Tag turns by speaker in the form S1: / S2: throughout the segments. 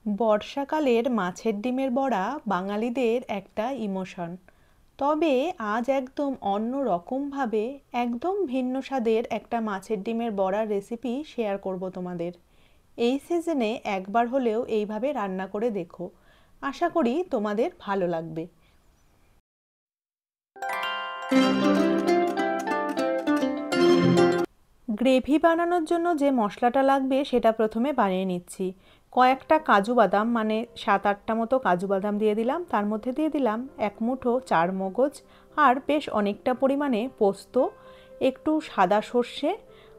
S1: বর্ষাকালের মাছের ডিমের বড়া বাঙালিদের একটা ইমোশন। তবে আজ একদম অন্য রকমভাবে একদম ভিন্ন স্বাদের একটা মাছের ডিমের বড়ার রেসিপি শেয়ার করব তোমাদের। এই সিজনে একবার হলেও এইভাবে রান্না করে দেখো, আশা করি তোমাদের ভালো লাগবে। গ্রেভি বানানোর জন্য যে মশলাটা লাগবে সেটা প্রথমে বানিয়ে নিচ্ছি। কয়েকটা কাজু বাদাম, মানে 7-8টা মতো কাজু বাদাম দিয়ে দিলাম, তার মধ্যে দিয়ে দিলাম এক মুঠো চারমগজ, আর বেশ অনেকটা পরিমাণে পোস্ত, একটু সাদা সর্ষে,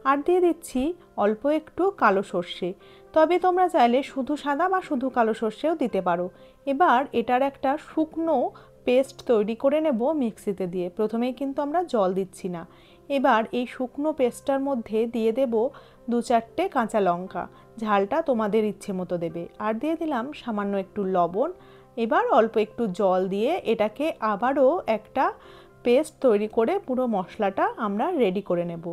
S1: আর দিয়ে দিচ্ছি অল্প একটু কালো সর্ষে। তবে তোমরা চাইলে শুধু সাদা বা শুধু কালো সর্ষেও দিতে পারো। এবার এটার একটা শুকনো পেস্ট তৈরি করে নেব মিক্সিতে দিয়ে। প্রথমেই কিন্তু আমরা জল দিচ্ছি না। এবার এই শুকনো পেস্টটার মধ্যে দিয়ে দেব 2-4টে কাঁচা লঙ্কা, ঝালটা তোমাদের ইচ্ছে মতো দেবে, আর দিয়ে দিলাম সামান্য একটু লবণ। এবার অল্প একটু জল দিয়ে এটাকে আবারও একটা পেস্ট তৈরি করে পুরো মশলাটা আমরা রেডি করে নেব।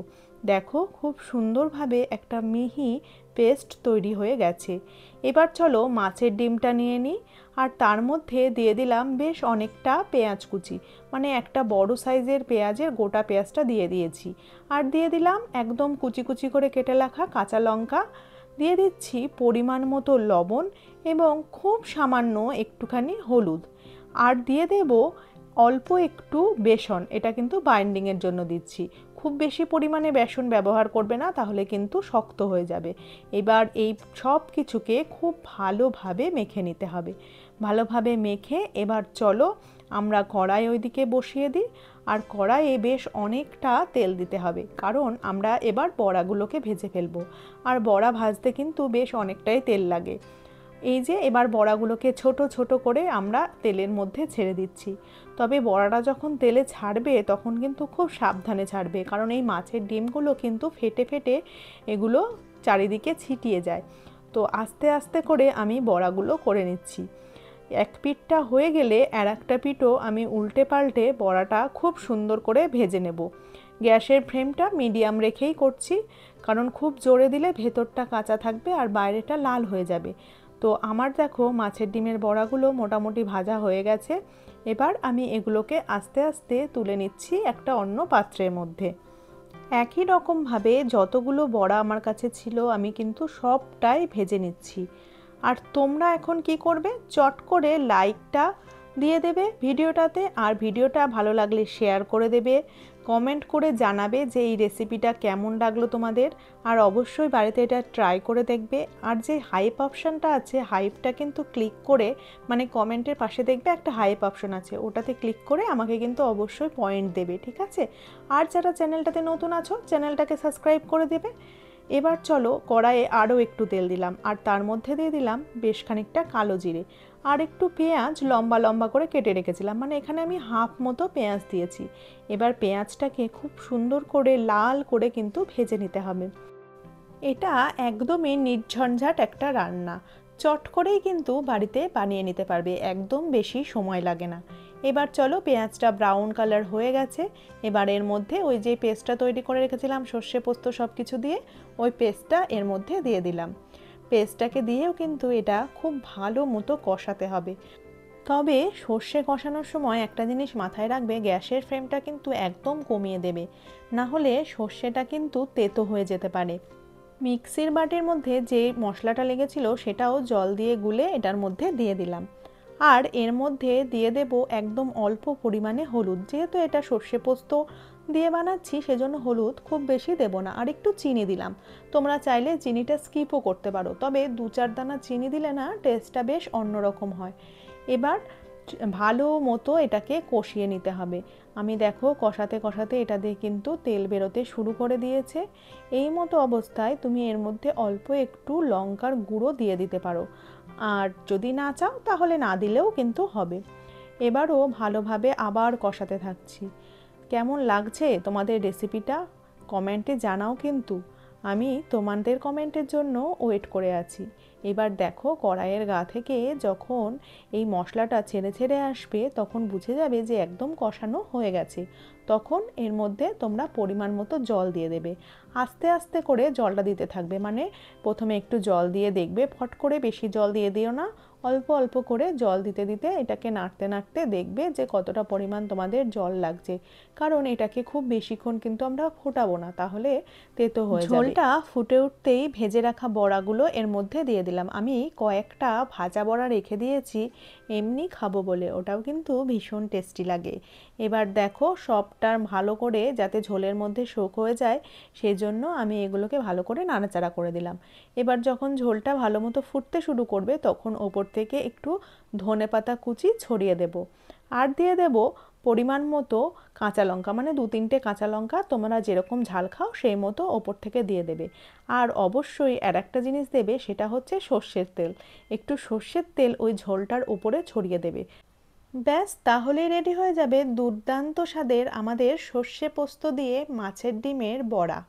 S1: দেখো খুব সুন্দরভাবে একটা মিহি পেস্ট তৈরি হয়ে গেছে। এবার চলো মাছের ডিমটা নিয়ে নিই, আর তার মধ্যে দিয়ে দিলাম বেশ অনেকটা পেঁয়াজ কুচি, মানে একটা বড় সাইজের পেঁয়াজের গোটা পেঁয়াজটা দিয়ে দিয়েছি। আর দিয়ে দিলাম একদম কুচি কুচি করে কেটে রাখা কাঁচা লঙ্কা, দিয়ে দিচ্ছি পরিমাণ মতো লবণ এবং খুব সামান্য একটুখানি হলুদ, আর দিয়ে দেব অল্প একটু বেসন। এটা কিন্তু বাইন্ডিংয়ের জন্য দিচ্ছি, খুব বেশি পরিমাণে বেসন ব্যবহার করবে না, তাহলে কিন্তু শক্ত হয়ে যাবে। এবার এই সব কিছুকে খুব ভালোভাবে মেখে নিতে হবে। ভালোভাবে মেখে এবার চলো আমরা কড়াই ওইদিকে বসিয়ে দিই, আর কড়াইয়ে বেশ অনেকটা তেল দিতে হবে, কারণ আমরা এবার বড়াগুলোকে ভেজে ফেলবো। আর বড়া ভাজতে কিন্তু বেশ অনেকটাই তেল লাগে। এই যে এবার বড়াগুলোকে ছোট ছোট করে আমরা তেলের মধ্যে ছেড়ে দিচ্ছি। তবে বড়াটা যখন তেলে ছাড়বে তখন কিন্তু খুব সাবধানে ছাড়বে, কারণ এই মাছের ডিমগুলো কিন্তু ফেটে ফেটে এগুলো চারিদিকে ছিটিয়ে যায়। তো আস্তে আস্তে করে আমি বড়াগুলো করে নিচ্ছি। এক পিঠটা হয়ে গেলে আর একটা পিঠও আমি উল্টে পাল্টে বড়াটা খুব সুন্দর করে ভেজে নেব। গ্যাসের ফ্লেমটা মিডিয়াম রেখেই করছি, কারণ খুব জোরে দিলে ভেতরটা কাঁচা থাকবে আর বাইরেটা লাল হয়ে যাবে। তো আমার দেখো মাছের ডিমের বড়াগুলো মোটামুটি ভাজা হয়ে গেছে। এবার আমি এগুলোকে আস্তে আস্তে তুলে নিচ্ছি একটা অন্য পাত্রের মধ্যে। একই রকমভাবে যতগুলো বড়া আমার কাছে ছিল আমি কিন্তু সবটাই ভেজে নিচ্ছি। আর তোমরা এখন কি করবে, চট করে লাইকটা দিয়ে দেবে ভিডিওটাতে, আর ভিডিওটা ভালো লাগলে শেয়ার করে দেবে, কমেন্ট করে জানাবে যে এই রেসিপিটা কেমন লাগলো তোমাদের। আর অবশ্যই বাড়িতে এটা ট্রাই করে দেখবে। আর যে হাইপ অপশানটা আছে, হাইপটা কিন্তু ক্লিক করে, মানে কমেন্টের পাশে দেখবে একটা হাইপ অপশন আছে, ওটাতে ক্লিক করে আমাকে কিন্তু অবশ্যই পয়েন্ট দেবে, ঠিক আছে? আর যারা চ্যানেলটাতে নতুন আছো চ্যানেলটাকে সাবস্ক্রাইব করে দেবে। এবার চলো কড়াইয়ে আরও একটু তেল দিলাম, আর তার মধ্যে দিয়ে দিলাম বেশ খানিকটা কালো জিরে, আর একটু পেঁয়াজ লম্বা লম্বা করে কেটে রেখেছিলাম, মানে এখানে আমি হাফ মতো পেঁয়াজ দিয়েছি। এবার পেঁয়াজটাকে খুব সুন্দর করে লাল করে কিন্তু ভেজে নিতে হবে। এটা একদমই নির্ঝঞ্ঝাট একটা রান্না, চট করেই কিন্তু বাড়িতে বানিয়ে নিতে পারবে, একদম বেশি সময় লাগে না। এবার চলো পেঁয়াজটা ব্রাউন কালার হয়ে গেছে। এবার এর মধ্যে ওই যে পেস্টটা তৈরি করে রেখেছিলাম সর্ষে পোস্ত সব কিছু দিয়ে, ওই পেস্টটা এর মধ্যে দিয়ে দিলাম। পেস্টটাকে দিয়েও কিন্তু এটা খুব ভালো মতো কষাতে হবে। তবে সর্ষে কষানোর সময় একটা জিনিস মাথায় রাখবে, গ্যাসের ফ্লেমটা কিন্তু একদম কমিয়ে দেবে, না হলে সর্ষেটা কিন্তু তেতো হয়ে যেতে পারে। মিক্সির বাটির মধ্যে যে মশলাটা লেগেছিল সেটাও জল দিয়ে গুলে এটার মধ্যে দিয়ে দিলাম। আর এর মধ্যে দিয়ে দেব একদম অল্প পরিমাণে হলুদ, যেহেতু এটা সর্ষে পোস্ত দিয়ে বানাচ্ছি সেজন্য হলুদ খুব বেশি দেব না। আর একটু চিনি দিলাম, তোমরা চাইলে চিনিটা স্কিপও করতে পারো, তবে 2-4 দানা চিনি দিলে না টেস্টটা বেশ অন্যরকম হয়। এবার ভালো মতো এটাকে কষিয়ে নিতে হবে। আমি দেখো কষাতে কষাতে এটা দিয়ে কিন্তু তেল বেরোতে শুরু করে দিয়েছে। এই মতো অবস্থায় তুমি এর মধ্যে অল্প একটু লঙ্কার গুঁড়ো দিয়ে দিতে পারো, আর যদি না চাও তাহলে না দিলেও কিন্তু হবে। এবারও ভালোভাবে আবার কষাতে থাকছি। কেমন লাগছে তোমাদের রেসিপিটা কমেন্টে জানাও কিন্তু। আমি তোমাদের কমেন্টের জন্য ওয়েট করে আছি। এবার দেখো কড়াইয়ের গা থেকে যখন এই মশলাটা ছেড়ে ছেড়ে আসবে তখন বুঝে যাবে যে একদম কষানো হয়ে গেছে। তখন এর মধ্যে তোমরা পরিমাণ মতো জল দিয়ে দেবে। আস্তে আস্তে করে জলটা দিতে থাকবে, মানে প্রথমে একটু জল দিয়ে দেখবে, ফট করে বেশি জল দিয়ে দিও না, অল্প অল্প করে জল দিতে দিতে এটাকে নাড়তে নাড়তে দেখবে যে কতটা পরিমাণ তোমাদের জল লাগছে। কারণ এটাকে খুব বেশিক্ষণ কিন্তু আমরা ফোটাবো না, তাহলে তেতো হয়ে যাবে। ঝোলটা ফুটে উঠতেই ভেজে রাখা বড়াগুলো এর মধ্যে দিয়ে দিলাম। আমি কয়েকটা ভাজা বড়া রেখে দিয়েছি এমনি খাবো বলে, ওটাও কিন্তু ভীষণ টেস্টি লাগে। এবার দেখো সবটা ভালো করে যাতে ঝোলের মধ্যে শোক হয়ে যায় সেই জন্য আমি এগুলোকে ভালো করে নাড়াচাড়া করে দিলাম। এবার যখন ঝোলটা ভালো মতো ফুটতে শুরু করবে তখন ওপর থেকে একটু ধনেপাতা কুচি ছড়িয়ে দেব, আর দিয়ে দেব পরিমাণ মতো কাঁচা লঙ্কা, মানে 2-3টে কাঁচা লঙ্কা তোমরা যেরকম ঝাল খাও সেই মতো ওপর থেকে দিয়ে দেবে। আর অবশ্যই আর একটা জিনিস দেবে, সেটা হচ্ছে সর্ষের তেল। একটু সর্ষের তেল ওই ঝোলটার উপরে ছড়িয়ে দেবে। ব্যাস, তাহলেই রেডি হয়ে যাবে দুর্দান্ত স্বাদের আমাদের সর্ষে পোস্ত দিয়ে মাছের ডিমের বড়া।